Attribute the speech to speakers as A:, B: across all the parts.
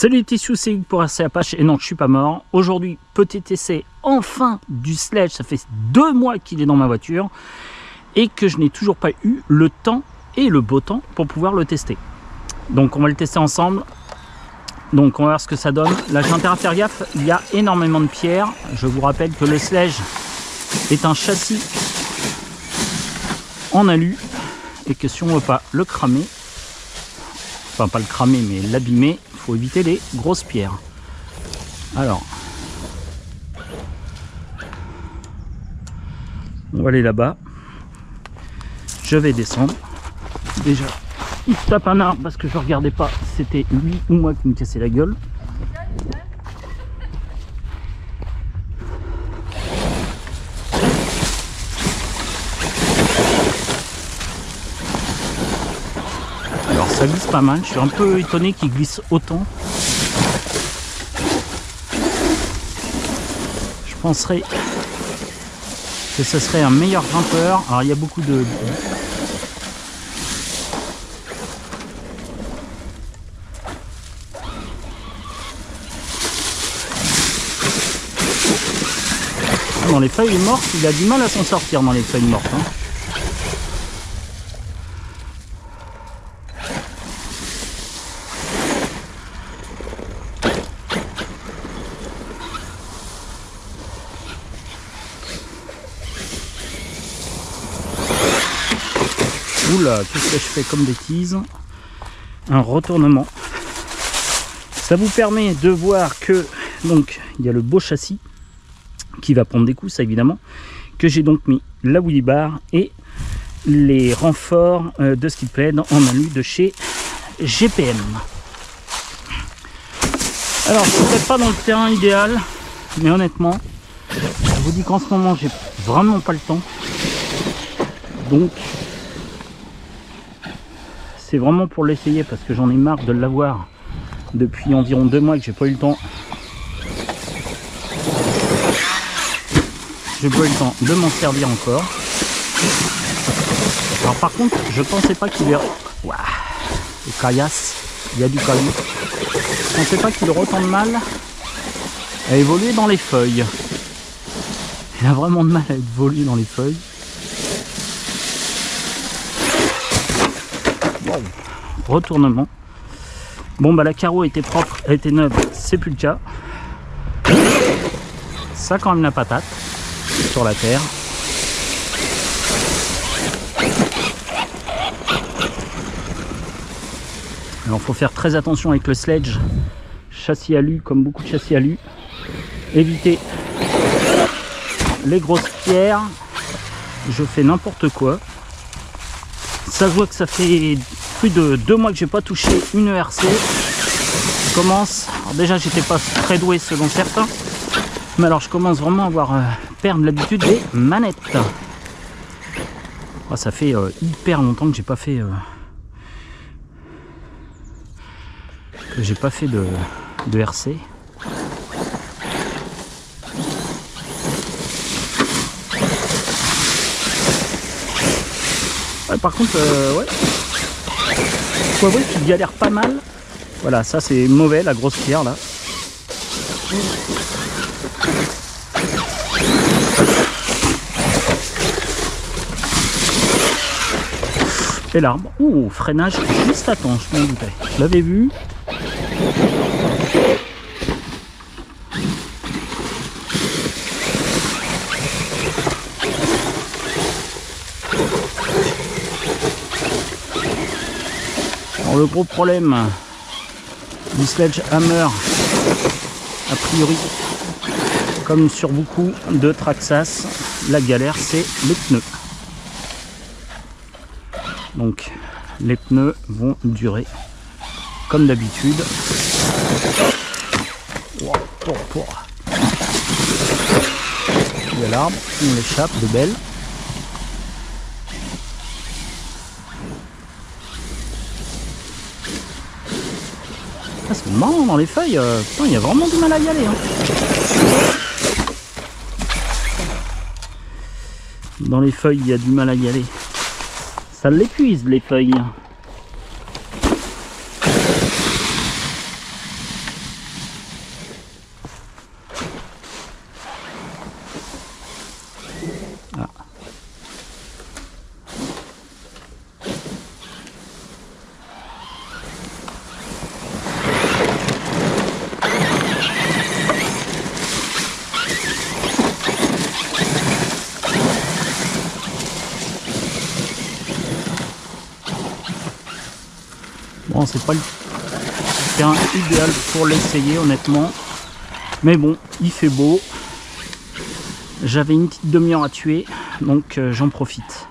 A: Salut les petits sous, c'est Hugues pour RC Apache et non, je suis pas mort. Aujourd'hui, petit essai enfin du sledge. Ça fait 2 mois qu'il est dans ma voiture et que je n'ai toujours pas eu le temps et le beau temps pour pouvoir le tester. Donc on va le tester ensemble. Donc on va voir ce que ça donne. Là j'ai intérêt à faire gaffe, il y a énormément de pierres. Je vous rappelle que le sledge est un châssis en alu et que si on ne veut pas le cramer, enfin pas le cramer mais l'abîmer, il faut éviter les grosses pierres. Alors on va aller là-bas, je vais descendre. Déjà il se tape un arbre parce que je regardais pas si c'était lui ou moi qui me cassait la gueule. Alors ça glisse pas mal, je suis un peu étonné qu'il glisse autant. Je penserais que ce serait un meilleur grimpeur. Alors il y a beaucoup de... Dans les feuilles mortes, il a du mal à s'en sortir dans les feuilles mortes. Hein. Oula, qu'est-ce que je fais comme bêtise? Un retournement. Ça vous permet de voir que donc il y a le beau châssis qui va prendre des coups, ça évidemment, que j'ai donc mis la wheelie bar et les renforts de ski plaid en alu de chez GPM. Alors c'est peut-être pas dans le terrain idéal, mais honnêtement je vous dis qu'en ce moment j'ai vraiment pas le temps, donc c'est vraiment pour l'essayer parce que j'en ai marre de l'avoir depuis environ 2 mois que j'ai pas eu le temps. J'ai pas eu le temps de m'en servir encore. Alors par contre, je pensais pas qu'il y aurait... Waouh, les caillasses, il y a du caillou. Je pensais pas qu'il aurait autant de mal à évoluer dans les feuilles. Il a vraiment de mal à évoluer dans les feuilles. Wow. Retournement. Bon bah la carreau était propre, elle était neuve, c'est plus le cas. Ça quand même la patate sur la terre. Alors faut faire très attention avec le sledge, châssis alu, comme beaucoup de châssis alu. Éviter les grosses pierres. Je fais n'importe quoi. Ça se voit que ça fait plus de 2 mois que j'ai pas touché une ERC. Je commence, alors déjà j'étais pas très doué selon certains, mais alors je commence vraiment à avoir perdre l'habitude des manettes. Oh, ça fait hyper longtemps que j'ai pas fait de RC. Ouais, par contre ouais, faut avouer qu'il galère pas mal. Voilà, ça c'est mauvais, la grosse pierre là. Et l'arbre, ouh, freinage juste à temps, je m'en doutais. Je l'avais vu. Alors le gros problème du sledgehammer, a priori, comme sur beaucoup de Traxxas, la galère c'est les pneus. Donc les pneus vont durer comme d'habitude. Il y a l'arbre, on l'échappe de belle. Ah, c'est marrant dans les feuilles, putain, il y a vraiment du mal à y aller. Hein. Dans les feuilles, il y a du mal à y aller. Ça l'épuise les feuilles. franchement c'est pas le terrain idéal pour l'essayer honnêtement. Mais bon, il fait beau. J'avais une petite demi-heure à tuer, donc j'en profite.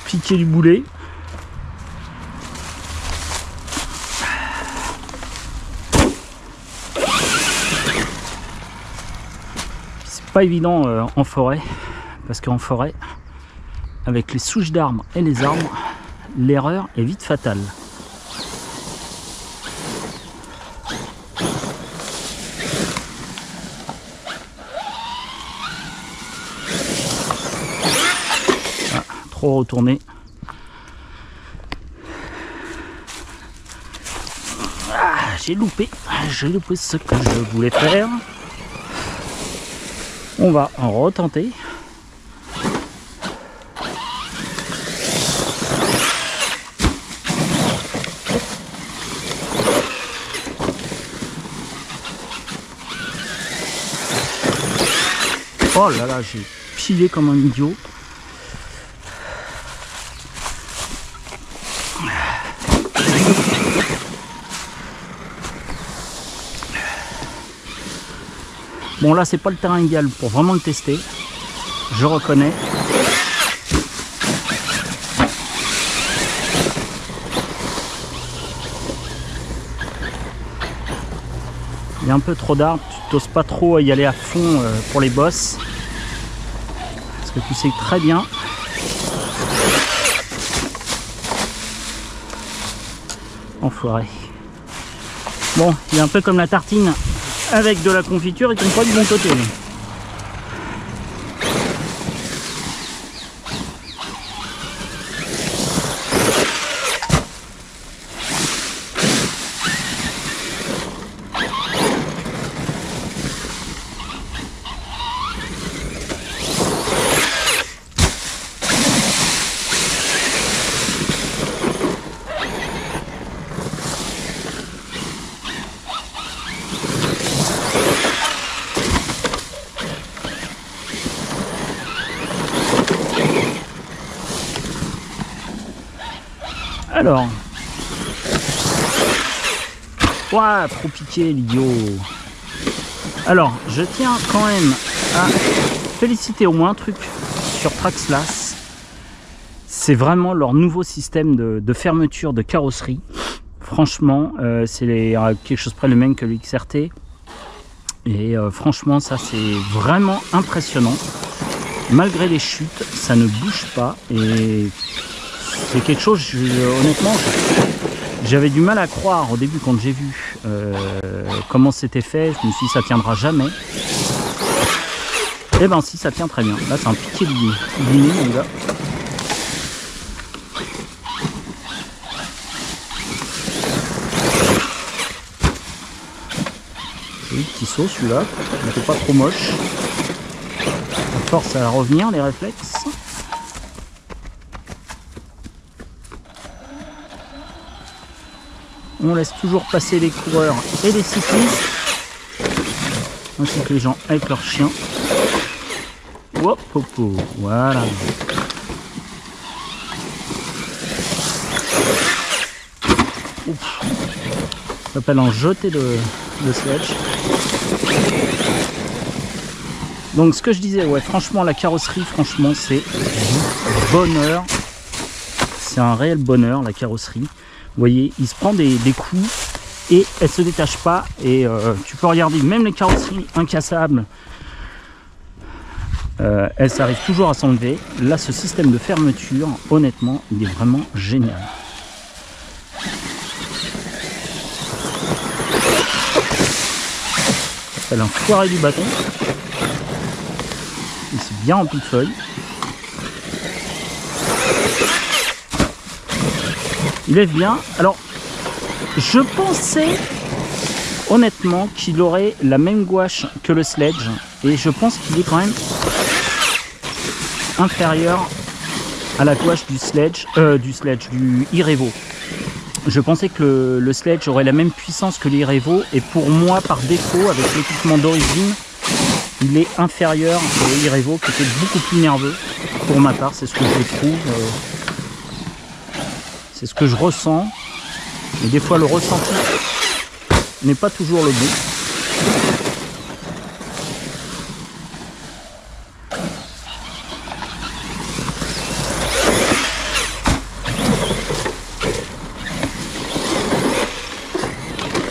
A: Piquer du boulet. C'est pas évident en forêt, parce qu'en forêt, avec les souches d'arbres et les arbres, l'erreur est vite fatale. Ah, trop retourné. Ah, j'ai loupé ce que je voulais faire. On va en retenter. Oh là là, j'ai pilé comme un idiot. Bon là c'est pas le terrain idéal pour vraiment le tester, je reconnais. Il y a un peu trop d'arbres, tu n'oses pas trop y aller à fond pour les bosses. Parce que tu sais très bien. Enfoiré. Bon, il est un peu comme la tartine avec de la confiture et qui n'est pas du bon côté. Alors, ouah, trop piqué l'idiot. Alors, je tiens quand même à féliciter au moins un truc sur Traxlas. C'est vraiment leur nouveau système de fermeture de carrosserie. Franchement, c'est quelque chose près le même que le XRT. Et franchement, ça c'est vraiment impressionnant. Malgré les chutes, ça ne bouge pas. Et c'est quelque chose, honnêtement, j'avais du mal à croire au début quand j'ai vu comment c'était fait. Je me suis dit ça tiendra jamais. Et ben si, ça tient très bien. Là c'est un piqué liné mon gars. Joli petit saut celui-là, il n'était pas trop moche. On force à revenir les réflexes. On laisse toujours passer les coureurs et les cyclistes, ainsi que les gens avec leurs chiens. Hop, hop, hop, voilà. Ça s'appelle un jeté de sledge. Donc ce que je disais, ouais, franchement la carrosserie, franchement c'est du bonheur. C'est un réel bonheur la carrosserie. Vous voyez, il se prend des coups et elle se détache pas. Et tu peux regarder, même les carrosseries incassables, elles s'arrivent toujours à s'enlever. Là, ce système de fermeture, honnêtement, il est vraiment génial. Ça s'appelle un foiré du bâton. Il s'est bien rempli de feuilles. Il lève bien. Alors, je pensais honnêtement qu'il aurait la même gouache que le sledge. Et je pense qu'il est quand même inférieur à la gouache du Irevo. Je pensais que le sledge aurait la même puissance que l'Irevo. Et pour moi, par défaut, avec l'équipement d'origine, il est inférieur au Irevo qui était beaucoup plus nerveux pour ma part, c'est ce que je trouve, c'est ce que je ressens, mais des fois le ressenti n'est pas toujours le bon.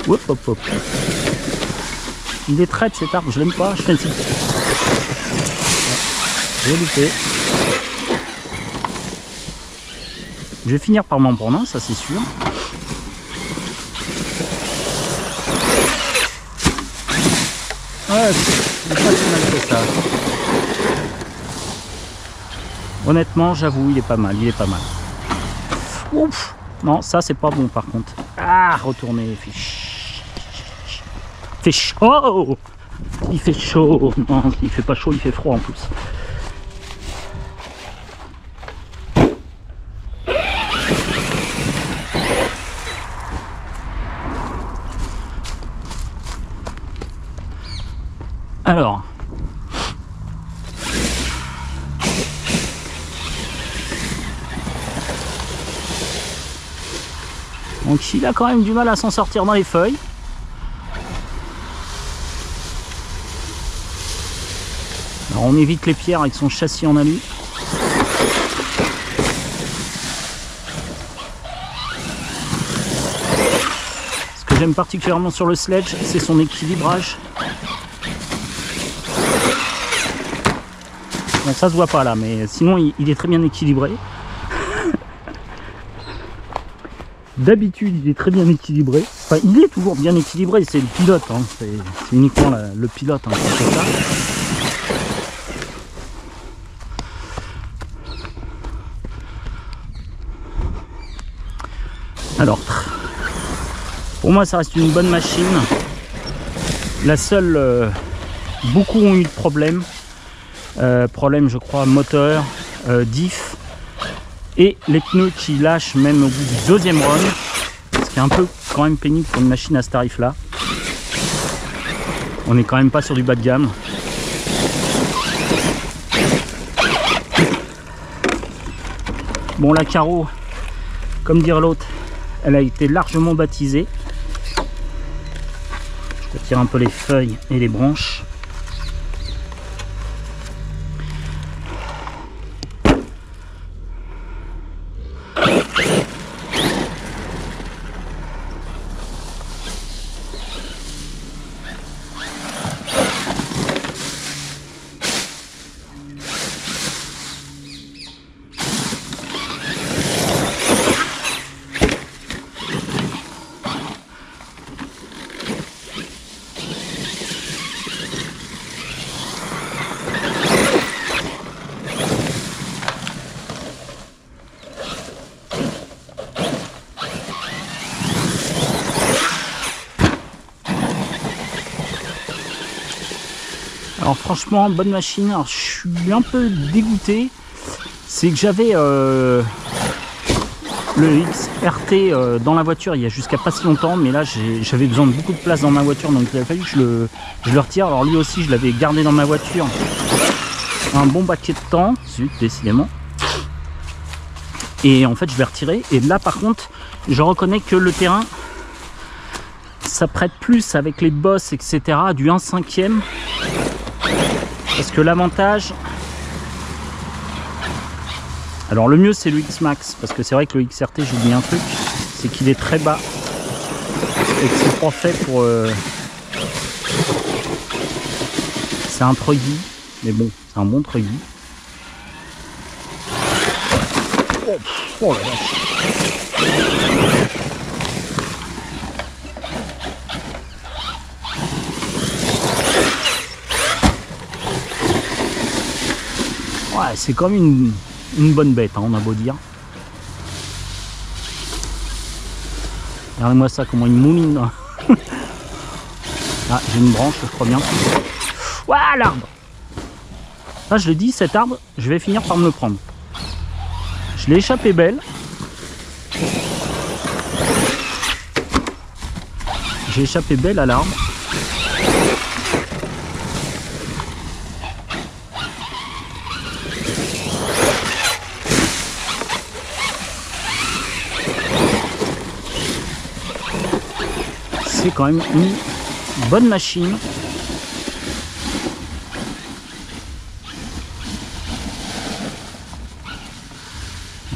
A: Hop hop hop. Il est traite cet arbre, je l'aime pas, je fais une j'ai loupé. Je vais finir par m'en prendre un, ça c'est sûr. Ouais, c'est pas si mal que ça. Honnêtement, j'avoue, il est pas mal, il est pas mal. Ouf. Non, ça c'est pas bon par contre. Ah, retourner, fait chaud. Il fait chaud. Non, il fait pas chaud, il fait froid en plus. Alors, donc il a quand même du mal à s'en sortir dans les feuilles. Alors on évite les pierres avec son châssis en alu. Ce que j'aime particulièrement sur le sledge, c'est son équilibrage. Bon, ça se voit pas là, mais sinon il est très bien équilibré. D'habitude il est très bien équilibré. Enfin, il est toujours bien équilibré, c'est le pilote, hein. C'est uniquement le pilote hein, qui fait ça. Alors, pour moi ça reste une bonne machine. La seule, beaucoup ont eu de problèmes. Problème je crois moteur, diff et les pneus qui lâchent même au bout du deuxième run, ce qui est un peu quand même pénible pour une machine à ce tarif là. On est quand même pas sur du bas de gamme. Bon, la carreau, comme dire l'autre, elle a été largement baptisée. Je retire un peu les feuilles et les branches. Alors franchement, bonne machine. Alors je suis un peu dégoûté. C'est que j'avais le XRT dans la voiture il y a jusqu'à pas si longtemps, mais là j'avais besoin de beaucoup de place dans ma voiture, donc il a fallu que je le retire. Alors lui aussi je l'avais gardé dans ma voiture un bon paquet de temps, décidément. Et en fait je vais retirer. Et là par contre je reconnais que le terrain ça prête plus avec les bosses etc. du 1/5. Parce que l'avantage, alors le mieux c'est le X-Max, parce que c'est vrai que le XRT, j'ai oublié un truc, c'est qu'il est très bas et que c'est pas fait pour c'est un truggy, mais bon, c'est un bon truggy. Oh la vache. Ouais, c'est comme une bonne bête, hein, on a beau dire. Regardez-moi ça, comment il mouline. Ah, j'ai une branche, je crois bien. Ouah, l'arbre. Ah, je l'ai dit, cet arbre, je vais finir par me le prendre. Je l'ai échappé belle. J'ai échappé belle à l'arbre. c'est quand même une bonne machine.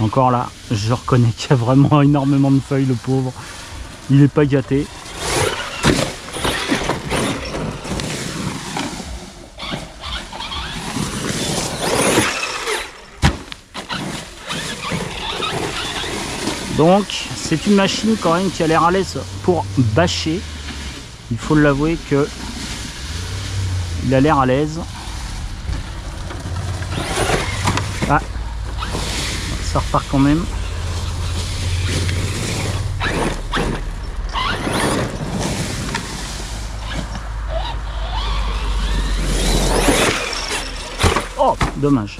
A: Encore là, je reconnais qu'il y a vraiment énormément de feuilles, le pauvre. Il n'est pas gâté. Donc, c'est une machine quand même qui a l'air à l'aise pour bâcher. Il faut l'avouer que il a l'air à l'aise. Ah, ça repart quand même. Oh, dommage.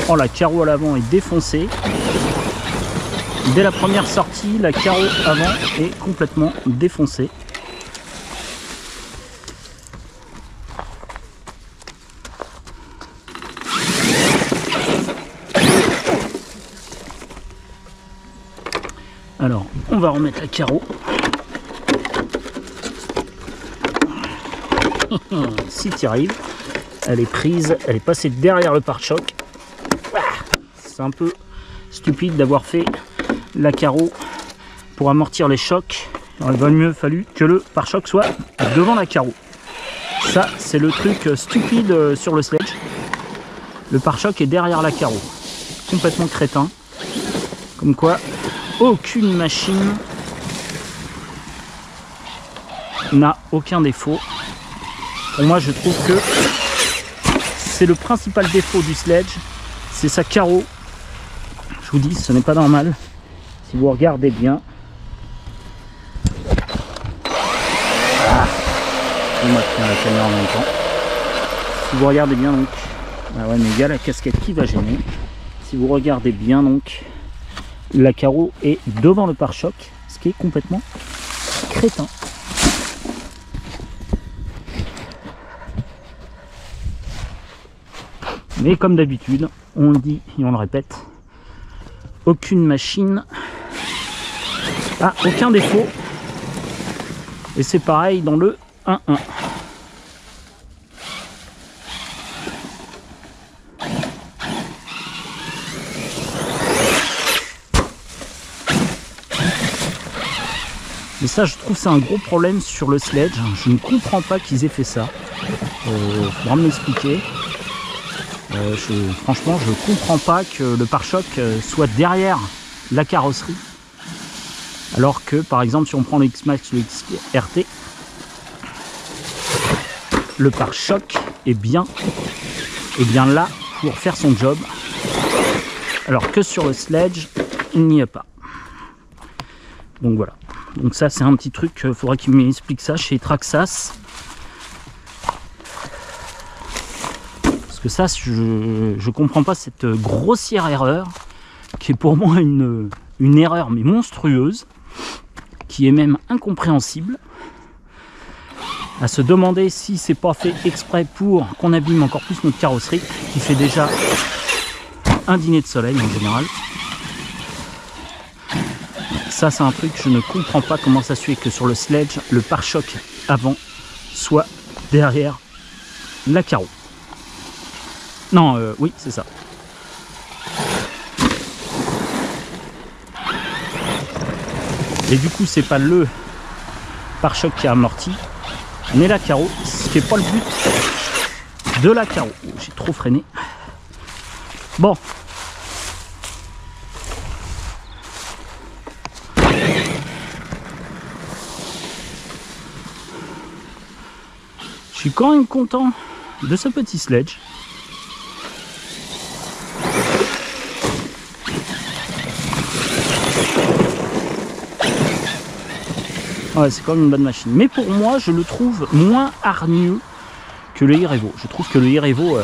A: Oh, la carreau à l'avant est défoncée. Dès la première sortie, la carreau avant est complètement défoncée. Alors, on va remettre la carreau. Si tu y arrives, elle est prise, elle est passée derrière le pare-choc. C'est un peu stupide d'avoir fait la carreau pour amortir les chocs. Il aurait mieux fallu que le pare-choc soit devant la carreau. Ça, c'est le truc stupide sur le sledge. Le pare-choc est derrière la carreau. Complètement crétin. Comme quoi, aucune machine n'a aucun défaut. Pour moi, je trouve que c'est le principal défaut du sledge, c'est sa carreau. Je vous dis, ce n'est pas normal. Si vous regardez bien, on va tenir la caméra en même temps. Si vous regardez bien, donc, ah ouais, mais il y a la casquette qui va gêner. Si vous regardez bien, donc, la carreau est devant le pare-choc, ce qui est complètement crétin. Mais comme d'habitude, on le dit et on le répète, aucune machine a aucun défaut. Et c'est pareil dans le 1-1. Et ça, je trouve c'est un gros problème sur le sledge. Je ne comprends pas qu'ils aient fait ça. Faudra me l'expliquer. Franchement, je ne comprends pas que le pare-choc soit derrière la carrosserie. Alors que, par exemple, si on prend le X-Max ou le XRT, le pare-choc est bien là pour faire son job. Alors que sur le sledge, il n'y a pas. Donc voilà. Donc ça, c'est un petit truc, il faudra qu'il m'explique ça chez Traxxas. Ça, je comprends pas cette grossière erreur qui est pour moi une erreur mais monstrueuse, qui est même incompréhensible, à se demander si c'est pas fait exprès pour qu'on abîme encore plus notre carrosserie qui fait déjà un dîner de soleil en général. Ça, c'est un truc que je ne comprends pas, comment ça se fait que sur le sledge le pare-choc avant soit derrière la carreau. Non, oui, c'est ça. Et du coup, c'est pas le pare-choc qui a amorti, mais la carreau, ce qui n'est pas le but de la carreau. Oh, j'ai trop freiné. Bon. Je suis quand même content de ce petit sledge. Ouais, c'est quand même une bonne machine. Mais pour moi, je le trouve moins hargneux que le Irevo. Je trouve que le Irevo...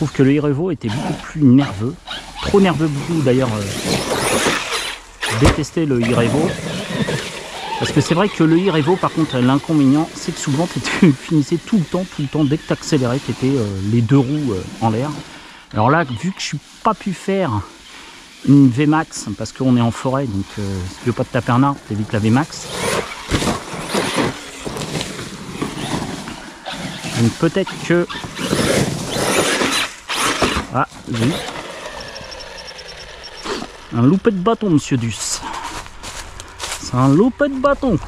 A: trouve que le Irevo était beaucoup plus nerveux. Trop nerveux, beaucoup d'ailleurs. Détestais le Irevo. Parce que c'est vrai que le Irevo, par contre, l'inconvénient, c'est que souvent tu finissais tout le temps, dès que tu accélérais, tu étais les deux roues en l'air. Alors là, vu que je n'ai pas pu faire une VMAX, parce qu'on est en forêt, donc si tu veux pas te taper un arbre, t'évites la VMAX. Donc peut-être que... Ah, oui. Un loupé de bâton, monsieur Duss. C'est un loupé de bâton.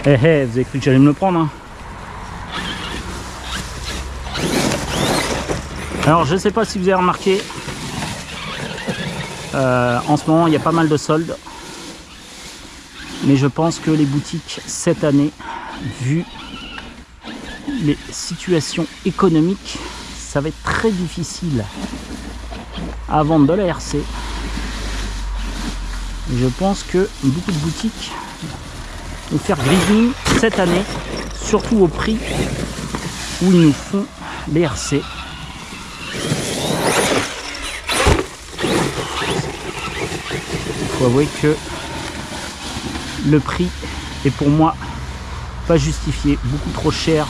A: Eh, vous avez cru que j'allais me le prendre, hein. Alors, je ne sais pas si vous avez remarqué, en ce moment, il y a pas mal de soldes. Mais je pense que les boutiques, cette année, vu les situations économiques, ça va être très difficile à vendre de la RC. Et je pense que beaucoup de boutiques vont faire grisouille cette année, surtout au prix où ils nous font les RC. Il faut avouer que le prix est pour moi pas justifié, beaucoup trop cher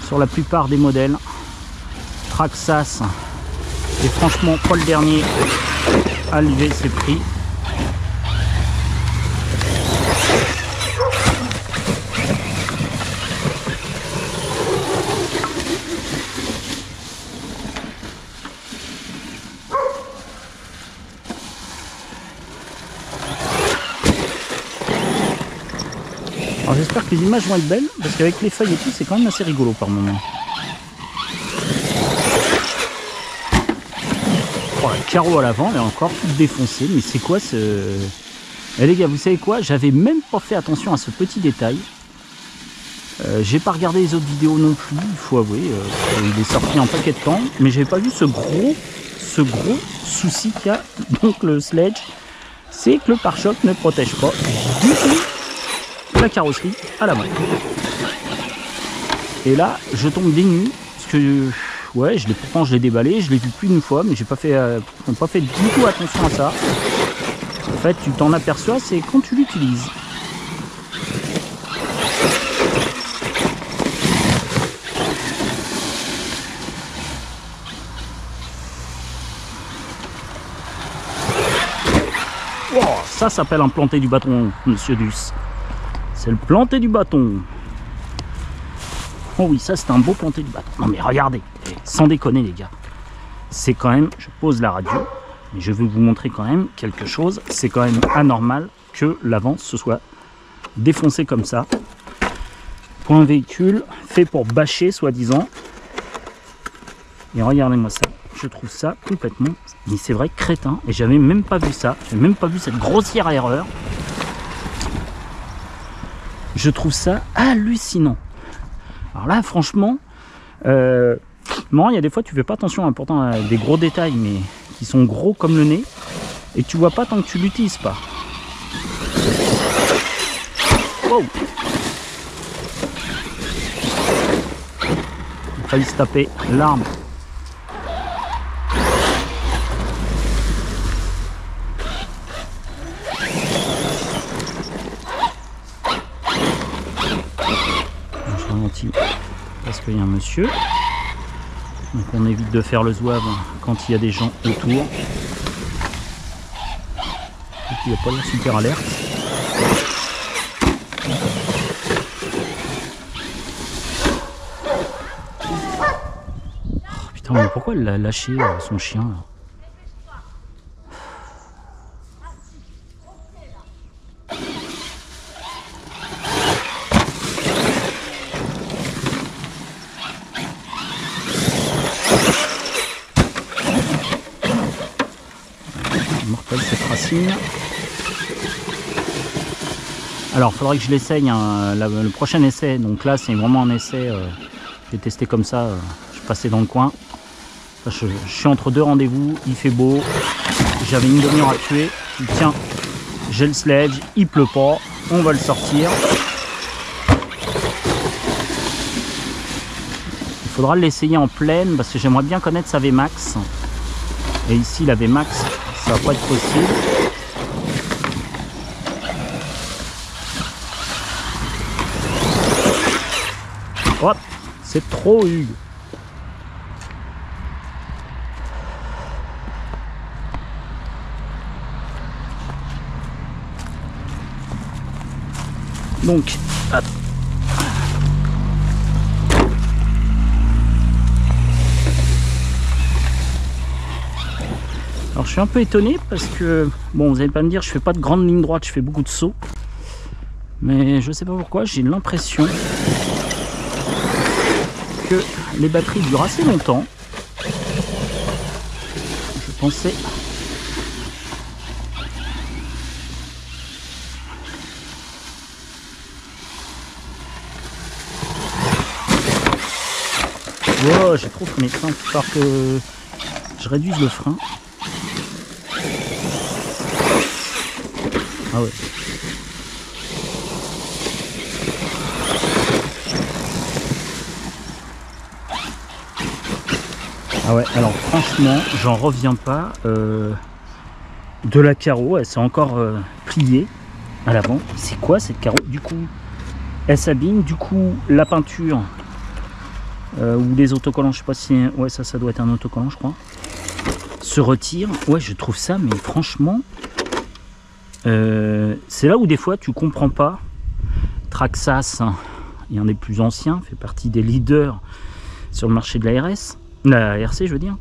A: sur la plupart des modèles. Traxxas est franchement pas le dernier à lever ses prix. Alors j'espère que les images vont être belles, parce qu'avec les feuilles et tout, c'est quand même assez rigolo par moment. Oh, le carreau à l'avant, elle est encore toute défoncée, mais c'est quoi ce... Eh les gars, vous savez quoi? J'avais même pas fait attention à ce petit détail. J'ai pas regardé les autres vidéos non plus, il faut avouer. Il est sorti en paquet de temps, mais j'avais pas vu ce gros souci qu'il y a. Donc le sledge, c'est que le pare-choc ne protège pas du tout la carrosserie à la main. Et là, je tombe des nues, parce que ouais, pourtant je l'ai déballé, je l'ai vu plus d'une fois, mais j'ai pas fait du tout attention à ça. En fait, tu t'en aperçois, c'est quand tu l'utilises. Oh, ça s'appelle un planté du bâton, monsieur Duss. C'est le planté du bâton. Oh oui, ça c'est un beau planté du bâton. Non mais regardez, sans déconner les gars. C'est quand même, je pose la radio, mais je vais vous montrer quand même quelque chose. C'est quand même anormal que l'avant se soit défoncé comme ça. Pour un véhicule fait pour bâcher soi-disant. Et regardez-moi ça. Je trouve ça complètement, mais c'est vrai, crétin. Et j'avais même pas vu ça. J'avais même pas vu cette grossière erreur. Je trouve ça hallucinant. Alors là, franchement, il y a des fois tu fais pas attention à pourtant à des gros détails, mais qui sont gros comme le nez, et tu vois pas tant que tu l'utilises pas. Wow. Il a failli se taper l'arme. Parce qu'il y a un monsieur, donc on évite de faire le zouave quand il y a des gens autour. Et puis il n'y a pas l'air super alerte. Oh, putain, mais pourquoi elle a lâché son chien là? Mortel cette racine. Alors il faudrait que je l'essaye hein, le prochain essai. Donc là c'est vraiment un essai. J'ai testé comme ça. Je passais dans le coin. Je suis entre deux rendez-vous. Il fait beau. J'avais une demi-heure à tuer. Tiens, j'ai le sledge. Il pleut pas. On va le sortir. Faudra l'essayer en pleine parce que j'aimerais bien connaître sa Vmax. Et ici la Vmax, ça va pas être possible. Hop, c'est trop Hugues. Donc, hop. Alors je suis un peu étonné parce que, bon, vous allez pas me dire, je fais pas de grande ligne droite, je fais beaucoup de sauts. Mais je sais pas pourquoi, j'ai l'impression que les batteries durent assez longtemps. Je pensais... Wow, j'ai trop freiné. Il va falloir que je réduise le frein. Ah ouais. Ah ouais, alors franchement, j'en reviens pas. De la carreau, elle s'est encore pliée à l'avant. C'est quoi cette carreau? Du coup, elle s'abîme. Du coup, la peinture ou les autocollants, je sais pas si... Ouais, ça doit être un autocollant, je crois. Se retire. Ouais, je trouve ça, mais franchement... c'est là où des fois tu comprends pas. Traxxas, hein, il y en a des plus anciens, fait partie des leaders sur le marché de la RS, la RC je veux dire.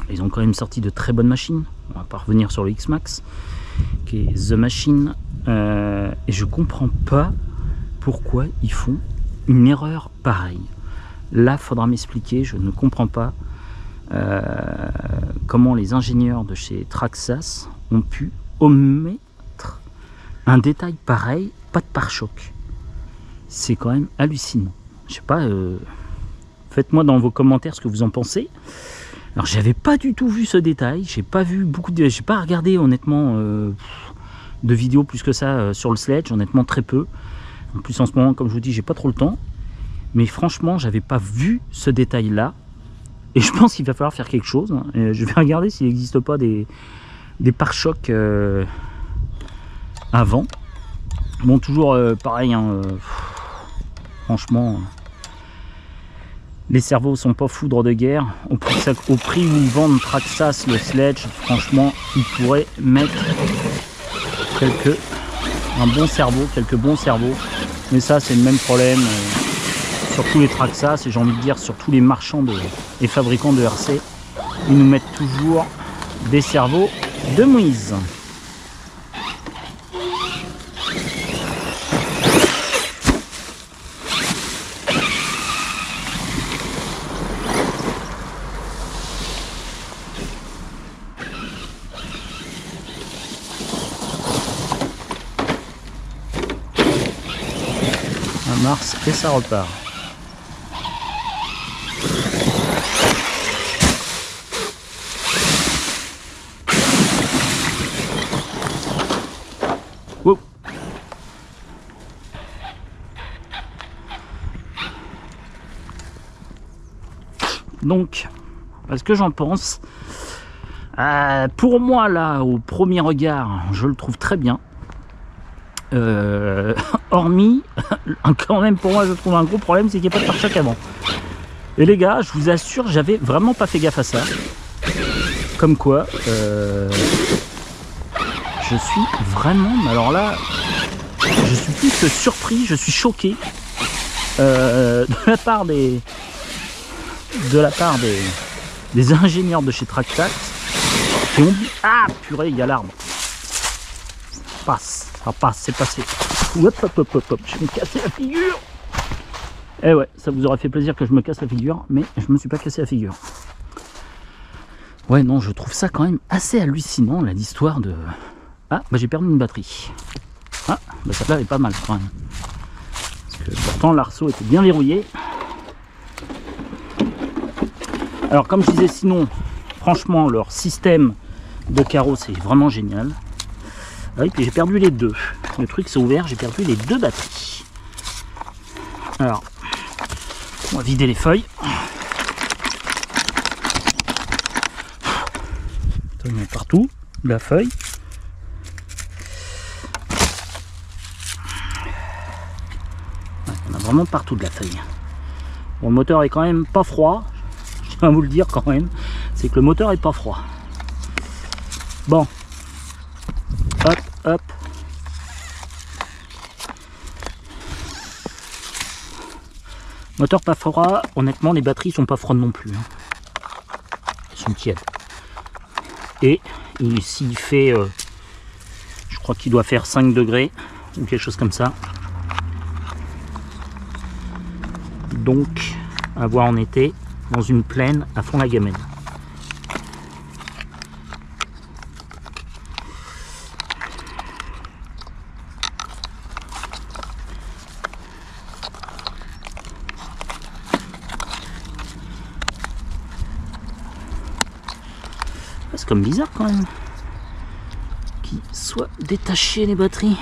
A: Ils ont quand même sorti de très bonnes machines. On va pas revenir sur le X-Max qui est The Machine, et je comprends pas pourquoi ils font une erreur pareille. Là faudra m'expliquer, je ne comprends pas comment les ingénieurs de chez Traxxas ont pu omettre un détail pareil, pas de pare-choc. C'est quand même hallucinant. Je sais pas, faites-moi dans vos commentaires ce que vous en pensez. Alors j'avais pas du tout vu ce détail, j'ai pas vu beaucoup de... J'ai pas regardé honnêtement de vidéos plus que ça sur le sledge, honnêtement très peu. En plus en ce moment, comme je vous dis, j'ai pas trop le temps. Mais franchement, j'avais pas vu ce détail là. Et je pense qu'il va falloir faire quelque chose. Et je vais regarder s'il n'existe pas des pare-chocs avant. Bon, toujours pareil, hein, franchement, les cerveaux sont pas foudre de guerre. Au prix où ils vendent Traxxas le sledge, franchement, ils pourraient mettre un bon cerveau, quelques bons cerveaux. Mais ça, c'est le même problème sur tous les Traxxas, et j'ai envie de dire sur tous les marchands et fabricants de RC. Ils nous mettent toujours des cerveaux de Moïse. Un Mars et ça repart. Wow. Donc, ce que j'en pense, pour moi là, au premier regard, je le trouve très bien. Hormis, quand même pour moi je trouve un gros problème, c'est qu'il n'y a pas de pare-choc avant. Et les gars, je vous assure, j'avais vraiment pas fait gaffe à ça. Comme quoi, je suis vraiment, alors là, je suis plus que surpris, je suis choqué de la part des ingénieurs de chez Traxxas qui ont dit, ah purée, il y a l'arbre. Passe, ça passe, c'est passé. Hop, hop, hop, hop, hop, je vais me casser la figure. Eh ouais, ça vous aurait fait plaisir que je me casse la figure, mais je me suis pas cassé la figure. Ouais, non, je trouve ça quand même assez hallucinant, là, l'histoire de... Ah, bah j'ai perdu une batterie. Ah, bah celle-là est pas mal quand même. Parce que pourtant l'arceau était bien verrouillé. Alors comme je disais, sinon, franchement, leur système de carreaux, c'est vraiment génial. Ah oui, puis j'ai perdu les deux. Le truc s'est ouvert, j'ai perdu les deux batteries. Alors, On va vider les feuilles. Il y en a partout, de la feuille. Ouais, on a vraiment partout de la feuille. Bon, le moteur est quand même pas froid. Je tiens à vous le dire quand même. C'est que le moteur est pas froid. Bon. Hop, hop. Moteur pas froid. Honnêtement, les batteries sont pas froides non plus. Elles sont tièdes. Et s'il fait, je crois qu'il doit faire 5 degrés ou quelque chose comme ça. Donc, à voir en été, dans une plaine à fond la gamelle. C'est comme bizarre quand même qu'il soit détaché les batteries.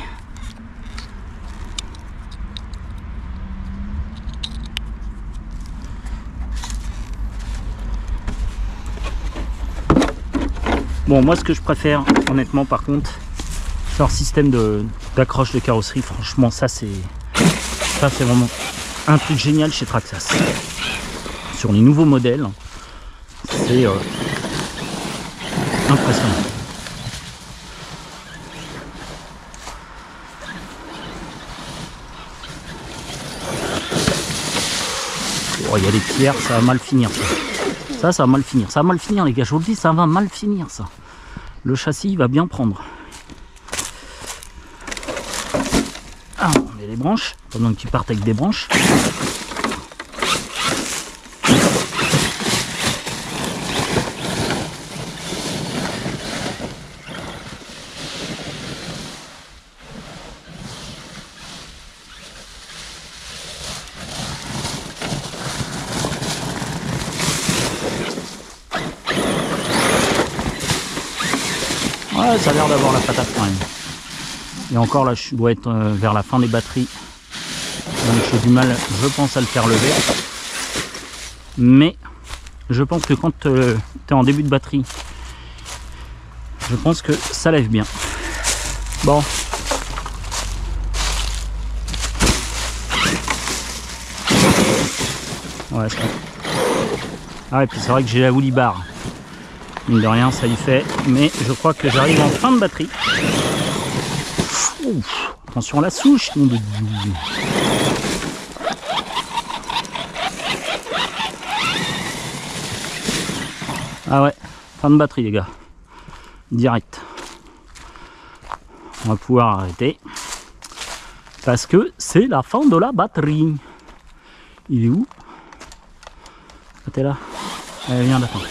A: Bon, moi ce que je préfère honnêtement par contre, c'est leur système d'accroche de carrosserie. Franchement ça c'est vraiment un truc génial chez Traxxas. Sur les nouveaux modèles, c'est impressionnant. Oh, il y a des pierres, ça va mal finir ça. Ça va mal finir. Ça va mal finir les gars, je vous le dis, ça va mal finir ça. Le châssis il va bien prendre. Ah, on met les branches, pendant qu'ils partent avec des branches. Ouais, ça a l'air d'avoir la patate quand même. Et encore là, je dois être vers la fin des batteries. Donc j'ai du mal, je pense, à le faire lever. Mais je pense que quand tu es en début de batterie, je pense que ça lève bien. Bon. Ouais, je pense. Ah et puis c'est vrai que j'ai la Woolly Bar. Mine de rien, ça y fait. Mais je crois que j'arrive en fin de batterie. Ouf, attention à la souche, nom de Dieu. Ah ouais, fin de batterie les gars. Direct. On va pouvoir arrêter. Parce que c'est la fin de la batterie. Il est où? T'es là? Allez, viens d'attendre.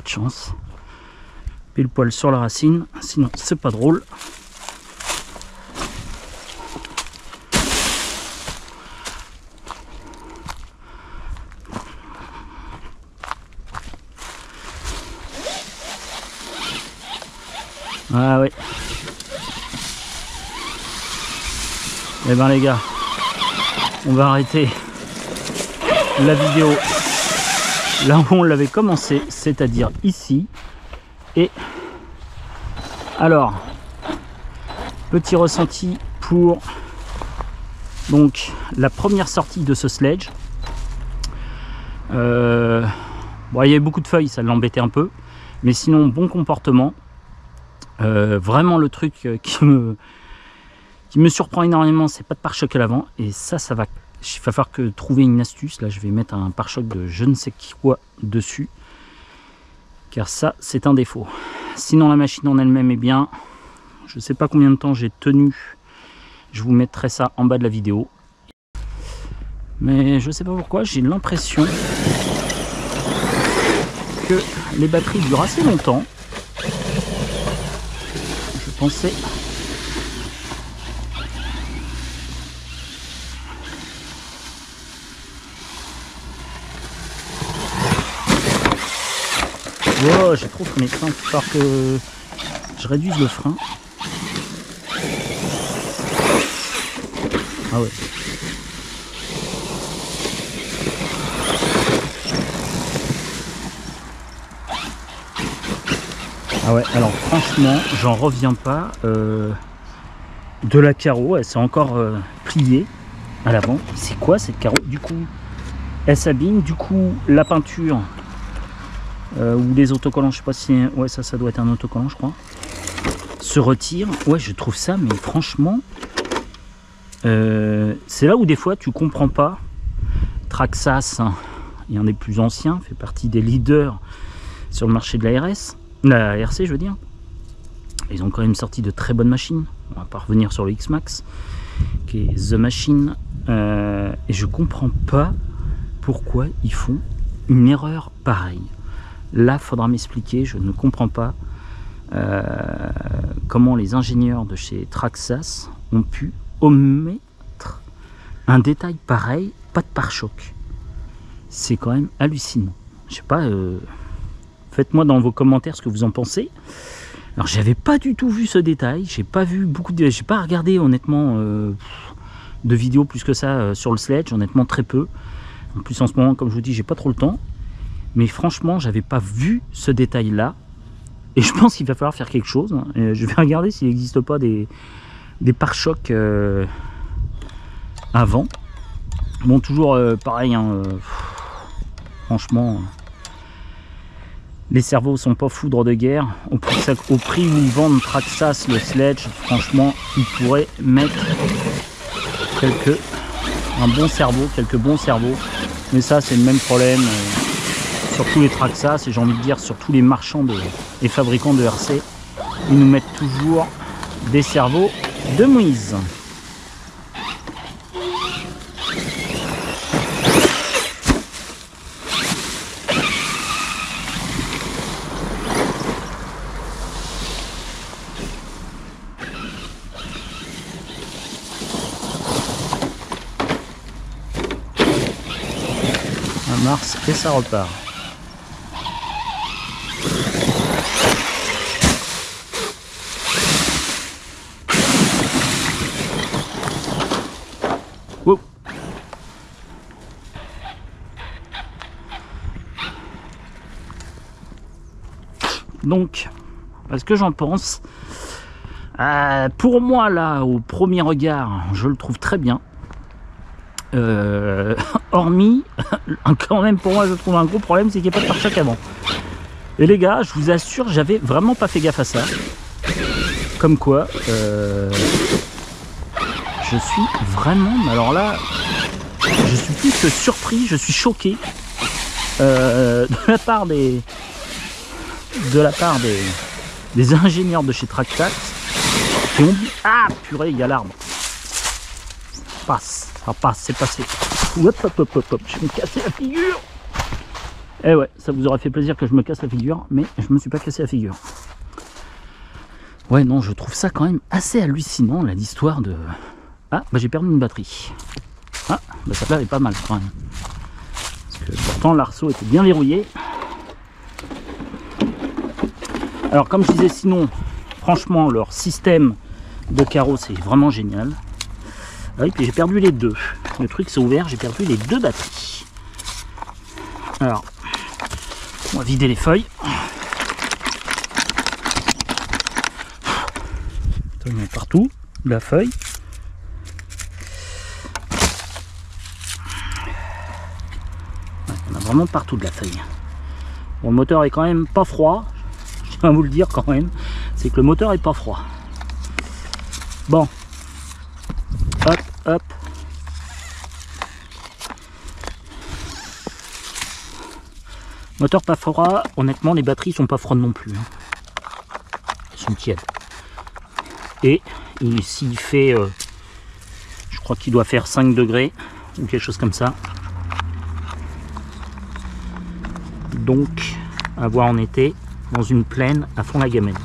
A: Chance, pile poil sur la racine, sinon c'est pas drôle. Ah ouais. Et ben les gars, on va arrêter la vidéo là où on l'avait commencé, c'est-à-dire ici. Et alors, petit ressenti pour donc la première sortie de ce sledge. Bon, il y avait beaucoup de feuilles, ça l'embêtait un peu, mais sinon bon comportement. Vraiment le truc qui me surprend énormément, c'est pas de pare-choc à l'avant, et ça va. Il va falloir que trouver une astuce. Là je vais mettre un pare-choc de je ne sais quoi dessus, car ça c'est un défaut. Sinon la machine en elle-même est bien. Je ne sais pas combien de temps j'ai tenu, je vous mettrai ça en bas de la vidéo, mais je sais pas pourquoi j'ai l'impression que les batteries durent assez longtemps. Je pensais oh, j'ai trop freiné, il va falloir que je réduise le frein. Ah ouais. Ah ouais, alors franchement, j'en reviens pas. De la carreau, elle s'est encore pliée à l'avant. C'est quoi cette carreau? Du coup, elle s'abîme. Du coup, la peinture ou les autocollants, je sais pas si... Ouais, ça doit être un autocollant, je crois. Se retire. Ouais, je trouve ça, mais franchement... c'est là où des fois, tu comprends pas. Traxxas, hein, est un des plus anciens, fait partie des leaders sur le marché de la RS. La RC, je veux dire. Ils ont quand même sorti de très bonnes machines. On va pas revenir sur le X-Max, qui est The Machine. Et je comprends pas pourquoi ils font une erreur pareille. Là, faudra m'expliquer. Je ne comprends pas comment les ingénieurs de chez Traxxas ont pu omettre un détail pareil, pas de pare-choc. C'est quand même hallucinant. Je sais pas. Faites-moi dans vos commentaires ce que vous en pensez. Alors j'avais pas du tout vu ce détail, j'ai pas vu beaucoup de, j'ai pas regardé honnêtement de vidéos plus que ça sur le sledge, honnêtement très peu. En plus en ce moment, comme je vous dis, j'ai pas trop le temps. Mais franchement, j'avais pas vu ce détail là. Et je pense qu'il va falloir faire quelque chose. Je vais regarder s'il n'existe pas des pare-chocs avant. Bon, toujours pareil, hein, franchement. Les cerveaux sont pas foudre de guerre. Au prix où ils vendent Traxxas le sledge, franchement, ils pourraient mettre quelques bons cerveaux. Mais ça, c'est le même problème sur tous les Traxxas et j'ai envie de dire sur tous les marchands et fabricants de RC. Ils nous mettent toujours des cerveaux de Moïse. Mars et ça repart. Wow. Donc, ce que j'en pense, pour moi là, au premier regard, je le trouve très bien. Hormis, quand même pour moi je trouve un gros problème, c'est qu'il n'y a pas de pare-choc avant. Et les gars, je vous assure, j'avais vraiment pas fait gaffe à ça. Comme quoi, je suis vraiment, alors là, je suis plus que surpris, je suis choqué de la part des ingénieurs de chez Traxxas qui ont dit, ah purée, il y a l'arbre. Ça passe, c'est passé. Hop, hop, hop, hop, hop, je vais me casser la figure. Eh ouais, ça vous aurait fait plaisir que je me casse la figure, mais je me suis pas cassé la figure. Ouais, non, je trouve ça quand même assez hallucinant, là, l'histoire de... Ah, bah j'ai perdu une batterie. Ah, bah ça là est pas mal quand même. Parce que pourtant l'arceau était bien verrouillé. Alors comme je disais, sinon, franchement, leur système de carreaux, c'est vraiment génial. Ah oui, puis j'ai perdu les deux. Le truc s'est ouvert, j'ai perdu les deux batteries. Alors, on va vider les feuilles. Il y en a partout, de la feuille. Ouais, on a vraiment partout de la feuille. Bon, le moteur est quand même pas froid. Je tiens à vous le dire quand même. C'est que le moteur est pas froid. Bon. Hop, hop. Moteur pas froid, honnêtement les batteries sont pas froides non plus. Elles sont tièdes. Et s'il fait, je crois qu'il doit faire 5 degrés ou quelque chose comme ça. Donc, à voir en été, dans une plaine à fond la gamelle.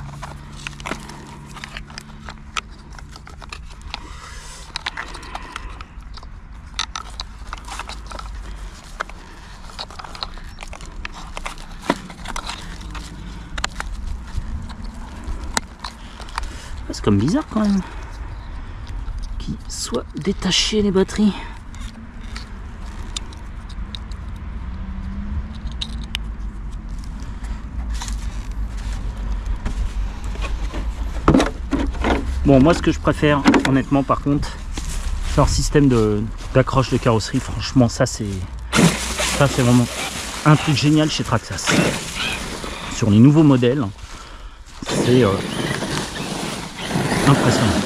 A: C'est comme bizarre quand même. soit détacher les batteries. Bon, moi ce que je préfère honnêtement par contre, leur système d'accroche de carrosserie, franchement ça c'est vraiment un truc génial chez Traxxas. Sur les nouveaux modèles, c'est impressionnant.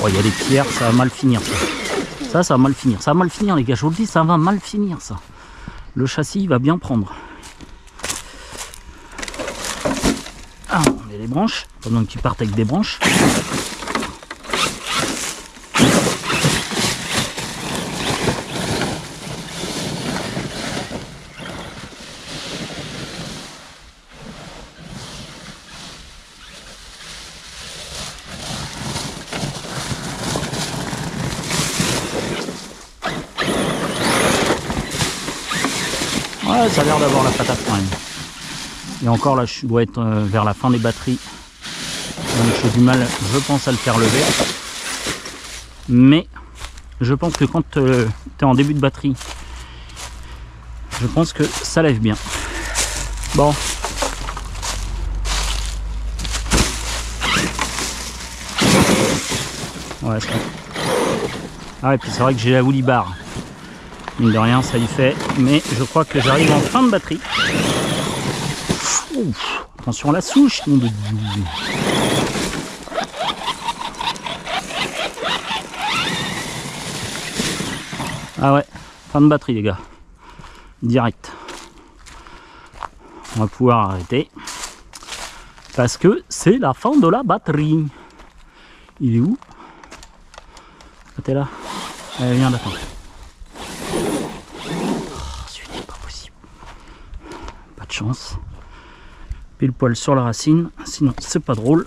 A: Oh, il y a des pierres, ça va mal finir ça. Ça va mal finir. Ça va mal finir les gars, je vous le dis, ça va mal finir ça. Le châssis va bien prendre. Ah, on met les branches, pendant qu'ils partent avec des branches. Ouais, ça a l'air d'avoir la patate quand même. Et encore là, je dois être vers la fin des batteries. Donc j'ai du mal, je pense, à le faire lever. Mais je pense que quand tu es en début de batterie, je pense que ça lève bien. Bon. Ouais, ça. Ah et puis c'est vrai que j'ai la Woolly Bar. Mine de rien, ça y fait. Mais je crois que j'arrive en fin de batterie. Ouf, attention à la souche, nom de Dieu. Ah ouais, fin de batterie les gars. Direct. On va pouvoir arrêter. Parce que c'est la fin de la batterie. Il est où? T'es là? Allez, viens d'attendre. Celui-là n'est pas possible. Pas de chance. Pile poil sur la racine, sinon c'est pas drôle.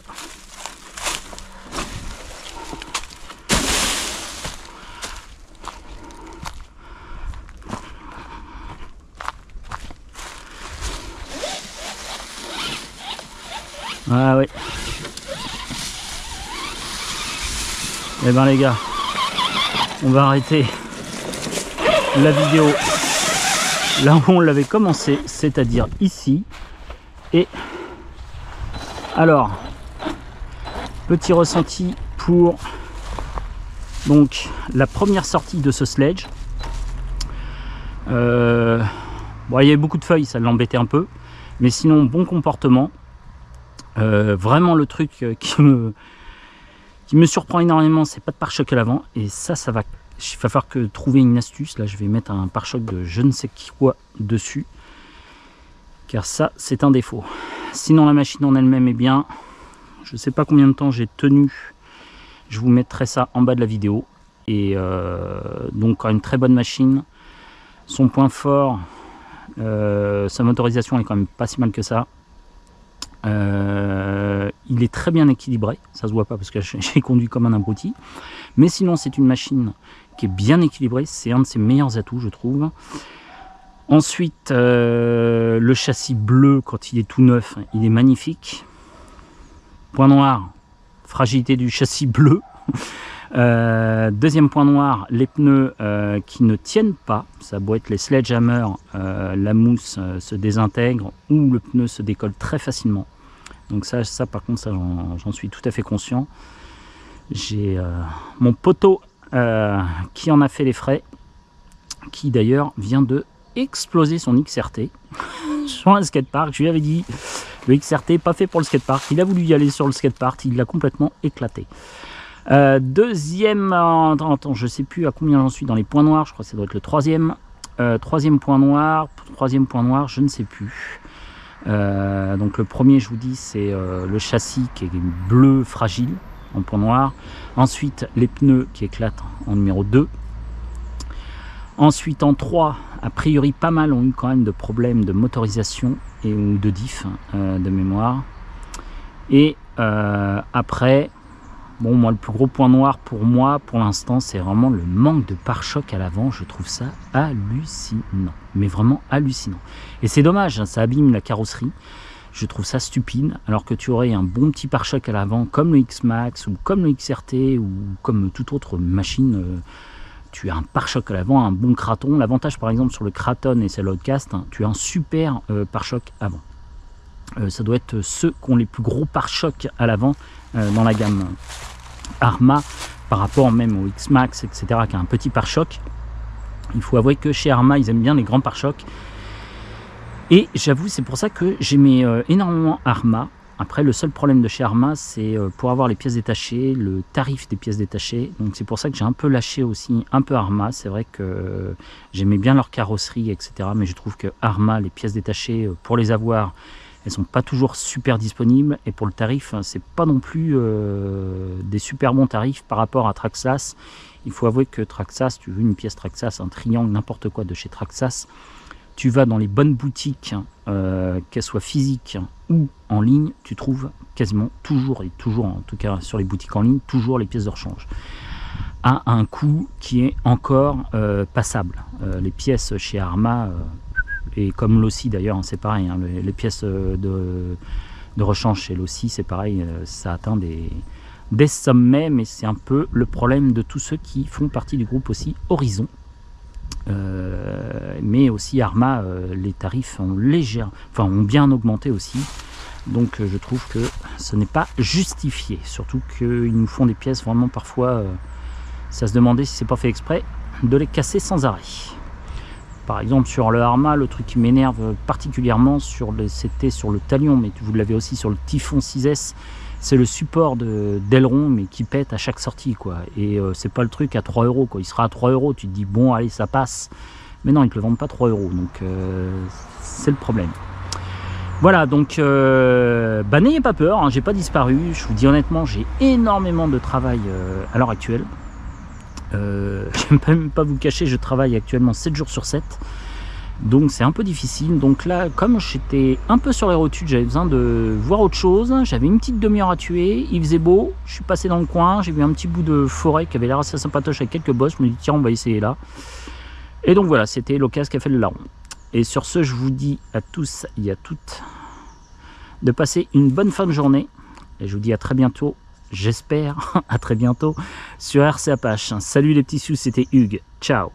A: Ah ouais. Eh ben les gars, on va arrêter la vidéo là où on l'avait commencé, c'est-à-dire ici. Et alors, petit ressenti pour donc la première sortie de ce sledge. Bon, il y avait beaucoup de feuilles, ça l'embêtait un peu, mais sinon bon comportement. Vraiment le truc qui me surprend énormément, c'est pas de pare-choc à l'avant, et ça va. Il va falloir que trouver une astuce. Là, je vais mettre un pare-choc de je ne sais quoi dessus, car ça c'est un défaut. Sinon la machine en elle-même est bien. Je sais pas combien de temps j'ai tenu, je vous mettrai ça en bas de la vidéo. Et donc une très bonne machine. Son point fort, sa motorisation est quand même pas si mal que ça. Il est très bien équilibré, ça se voit pas parce que j'ai conduit comme un abruti, mais sinon c'est une machine qui est bien équilibrée, c'est un de ses meilleurs atouts je trouve. Ensuite le châssis bleu quand il est tout neuf, il est magnifique. Point noir, fragilité du châssis bleu. Deuxième point noir, les pneus qui ne tiennent pas. Ça doit être les Sledgehammer, la mousse se désintègre ou le pneu se décolle très facilement. Donc ça par contre, j'en suis tout à fait conscient. J'ai mon poteau qui en a fait les frais, qui d'ailleurs vient de exploser son XRT sur un skatepark. Je lui avais dit, le XRT pas fait pour le skatepark. Il a voulu y aller sur le skatepark, il l'a complètement éclaté. Deuxième, attends, je sais plus à combien j'en suis dans les points noirs, je crois que ça doit être le troisième. Troisième point noir, je ne sais plus. Donc le premier, je vous dis, c'est le châssis qui est bleu fragile en point noir. Ensuite les pneus qui éclatent en numéro 2. Ensuite en 3, a priori pas mal ont eu quand même de problèmes de motorisation ou de diff de mémoire. Et après, Bon, moi, le plus gros point noir pour moi, pour l'instant, c'est vraiment le manque de pare-choc à l'avant. Je trouve ça hallucinant, mais vraiment hallucinant. Et c'est dommage, hein, ça abîme la carrosserie. Je trouve ça stupide, alors que tu aurais un bon petit pare-choc à l'avant, comme le X-Max, ou comme le XRT, ou comme toute autre machine. Tu as un pare-choc à l'avant, un bon Kraton. L'avantage, par exemple, sur le Kraton et celle Outcast, hein, tu as un super pare-choc avant. Ça doit être ceux qui ont les plus gros pare-chocs à l'avant dans la gamme Arrma, par rapport même au X-Max, etc., qui a un petit pare-choc. Il faut avouer que chez Arrma, ils aiment bien les grands pare-chocs. Et j'avoue, c'est pour ça que j'aimais énormément Arrma. Après, le seul problème de chez Arrma, c'est pour avoir les pièces détachées, le tarif des pièces détachées. Donc c'est pour ça que j'ai un peu lâché aussi un peu Arrma. C'est vrai que j'aimais bien leur carrosserie, etc. Mais je trouve que Arrma, les pièces détachées, pour les avoir, elles sont pas toujours super disponibles. Et pour le tarif, c'est pas non plus des super bons tarifs par rapport à Traxxas. Il faut avouer que Traxxas, tu veux une pièce Traxxas, un triangle, n'importe quoi de chez Traxxas, tu vas dans les bonnes boutiques, qu'elles soient physiques ou en ligne, tu trouves quasiment toujours, et toujours en tout cas sur les boutiques en ligne, toujours les pièces de rechange à un coût qui est encore passable. Les pièces chez Arrma, et comme Losi d'ailleurs, hein, c'est pareil, hein, les pièces de rechange chez Losi, c'est pareil, ça atteint des sommets, mais c'est un peu le problème de tous ceux qui font partie du groupe aussi Horizon. Mais aussi Arrma, les tarifs ont ont bien augmenté aussi, donc je trouve que ce n'est pas justifié, surtout qu'ils nous font des pièces vraiment parfois, ça se demandait si c'est pas fait exprès de les casser sans arrêt. Par exemple sur le Arrma, le truc qui m'énerve particulièrement c'était sur le Talion, mais vous l'avez aussi sur le Typhon 6S, c'est le support d'aileron, mais qui pète à chaque sortie, quoi. Et c'est pas le truc à 3 €, quoi. Il sera à 3 €, tu te dis bon allez ça passe, mais non, ils te le vendent pas 3 €, donc c'est le problème. Voilà, donc n'ayez pas peur, hein, j'ai pas disparu, je vous dis honnêtement, j'ai énormément de travail à l'heure actuelle. Je ne peux même pas vous cacher, je travaille actuellement 7 jours sur 7. Donc c'est un peu difficile. Donc là, comme j'étais un peu sur les rotules, j'avais besoin de voir autre chose. J'avais une petite demi-heure à tuer, il faisait beau, je suis passé dans le coin, j'ai vu un petit bout de forêt qui avait l'air assez sympatoche avec quelques bosses. Je me dis tiens, on va essayer là. Et donc voilà, c'était l'occasion qui a fait le larron. Et sur ce, je vous dis à tous et à toutes de passer une bonne fin de journée. Et je vous dis à très bientôt, j'espère, à très bientôt sur RC Apache. Salut les petits sous, c'était Hugues. Ciao.